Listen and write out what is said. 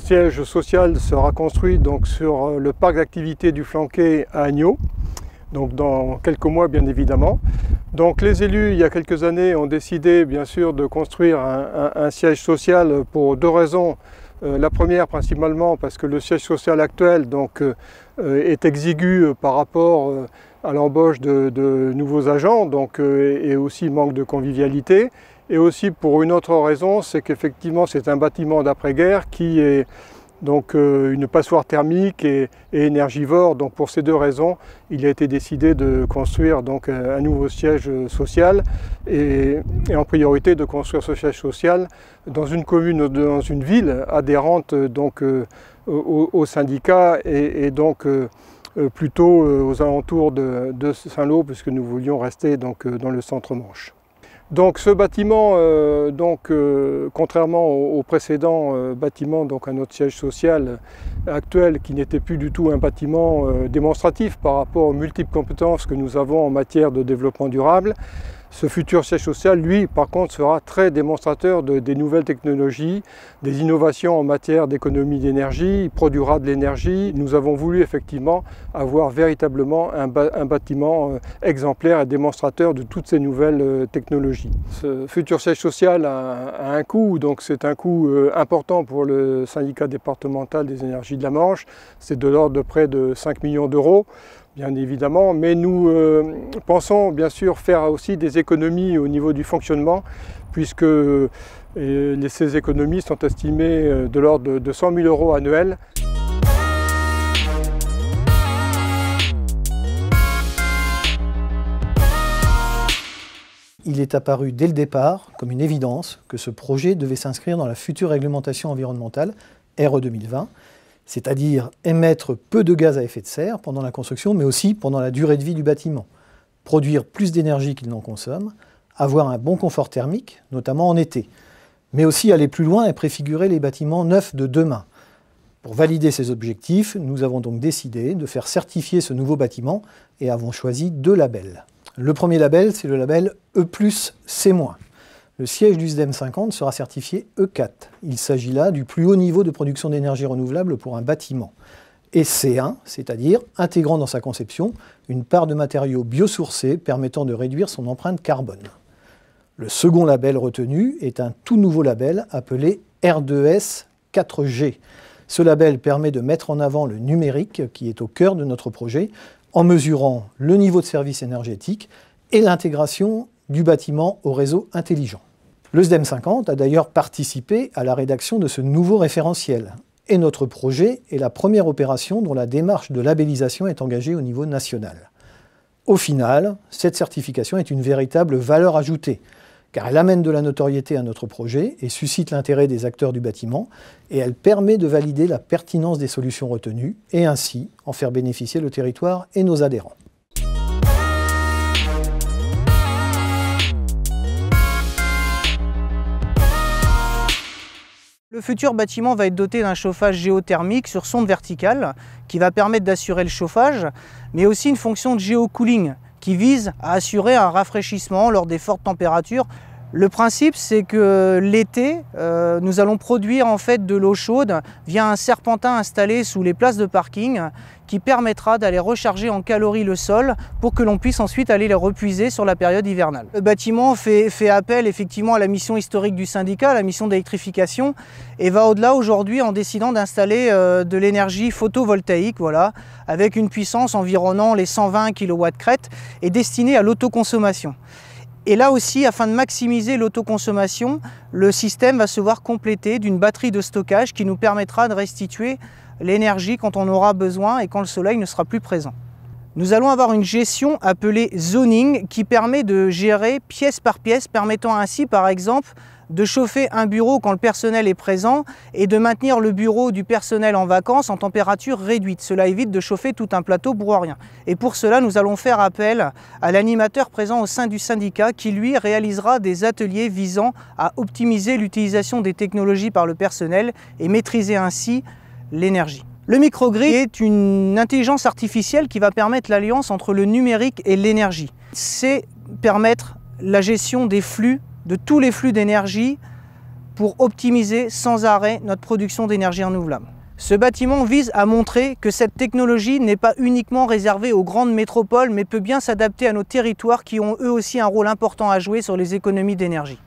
siège social sera construit donc sur le parc d'activités du Flanquet à Agneaux, donc dans quelques mois bien évidemment. Donc les élus, il y a quelques années, ont décidé bien sûr de construire un siège social pour deux raisons. La première principalement parce que le siège social actuel donc, est exigu par rapport à l'embauche de nouveaux agents donc, et aussi manque de convivialité. Et aussi pour une autre raison, c'est qu'effectivement c'est un bâtiment d'après-guerre qui est donc une passoire thermique et énergivore. Donc pour ces deux raisons, il a été décidé de construire donc un nouveau siège social et en priorité de construire ce siège social dans une commune, dans une ville adhérente donc au syndicat et donc plutôt aux alentours de Saint-Lô, puisque nous voulions rester donc dans le centre-Manche. Donc ce bâtiment, contrairement au précédent bâtiment, donc à notre siège social actuel, qui n'était plus du tout un bâtiment démonstratif par rapport aux multiples compétences que nous avons en matière de développement durable, ce futur siège social, lui, par contre, sera très démonstrateur des nouvelles technologies, des innovations en matière d'économie d'énergie. Il produira de l'énergie. Nous avons voulu effectivement avoir véritablement un bâtiment exemplaire et démonstrateur de toutes ces nouvelles technologies. Ce futur siège social a un coût, donc c'est un coût important pour le syndicat départemental des énergies de la Manche. C'est de l'ordre de près de 5 millions d'euros. Bien évidemment, mais nous pensons bien sûr faire aussi des économies au niveau du fonctionnement, puisque ces économies sont estimées de l'ordre de 100 000 euros annuels. Il est apparu dès le départ comme une évidence que ce projet devait s'inscrire dans la future réglementation environnementale RE 2020, c'est-à-dire émettre peu de gaz à effet de serre pendant la construction, mais aussi pendant la durée de vie du bâtiment, produire plus d'énergie qu'il n'en consomme, avoir un bon confort thermique, notamment en été, mais aussi aller plus loin et préfigurer les bâtiments neufs de demain. Pour valider ces objectifs, nous avons donc décidé de faire certifier ce nouveau bâtiment et avons choisi deux labels. Le premier label, c'est le label E+C-. Le siège du SDEM 50 sera certifié E4. Il s'agit là du plus haut niveau de production d'énergie renouvelable pour un bâtiment. Et C1, c'est-à-dire intégrant dans sa conception une part de matériaux biosourcés permettant de réduire son empreinte carbone. Le second label retenu est un tout nouveau label appelé R2S 4G. Ce label permet de mettre en avant le numérique qui est au cœur de notre projet en mesurant le niveau de service énergétique et l'intégration du bâtiment au réseau intelligent. Le SDEM 50 a d'ailleurs participé à la rédaction de ce nouveau référentiel. Et notre projet est la première opération dont la démarche de labellisation est engagée au niveau national. Au final, cette certification est une véritable valeur ajoutée, car elle amène de la notoriété à notre projet et suscite l'intérêt des acteurs du bâtiment, et elle permet de valider la pertinence des solutions retenues, et ainsi en faire bénéficier le territoire et nos adhérents. Le futur bâtiment va être doté d'un chauffage géothermique sur sonde verticale qui va permettre d'assurer le chauffage, mais aussi une fonction de géocooling qui vise à assurer un rafraîchissement lors des fortes températures. Le principe, c'est que l'été, nous allons produire en fait de l'eau chaude via un serpentin installé sous les places de parking qui permettra d'aller recharger en calories le sol pour que l'on puisse ensuite aller les repuiser sur la période hivernale. Le bâtiment fait appel effectivement à la mission historique du syndicat, la mission d'électrification, et va au-delà aujourd'hui en décidant d'installer de l'énergie photovoltaïque, voilà, avec une puissance environnant les 120 kW crête et destinée à l'autoconsommation. Et là aussi, afin de maximiser l'autoconsommation, le système va se voir complété d'une batterie de stockage qui nous permettra de restituer l'énergie quand on aura besoin et quand le soleil ne sera plus présent. Nous allons avoir une gestion appelée zoning qui permet de gérer pièce par pièce, permettant ainsi par exemple de chauffer un bureau quand le personnel est présent et de maintenir le bureau du personnel en vacances en température réduite. Cela évite de chauffer tout un plateau pour rien. Et pour cela, nous allons faire appel à l'animateur présent au sein du syndicat qui, lui, réalisera des ateliers visant à optimiser l'utilisation des technologies par le personnel et maîtriser ainsi l'énergie. Le microgrid est une intelligence artificielle qui va permettre l'alliance entre le numérique et l'énergie. C'est permettre la gestion des flux, de tous les flux d'énergie pour optimiser sans arrêt notre production d'énergie renouvelable. Ce bâtiment vise à montrer que cette technologie n'est pas uniquement réservée aux grandes métropoles, mais peut bien s'adapter à nos territoires qui ont eux aussi un rôle important à jouer sur les économies d'énergie.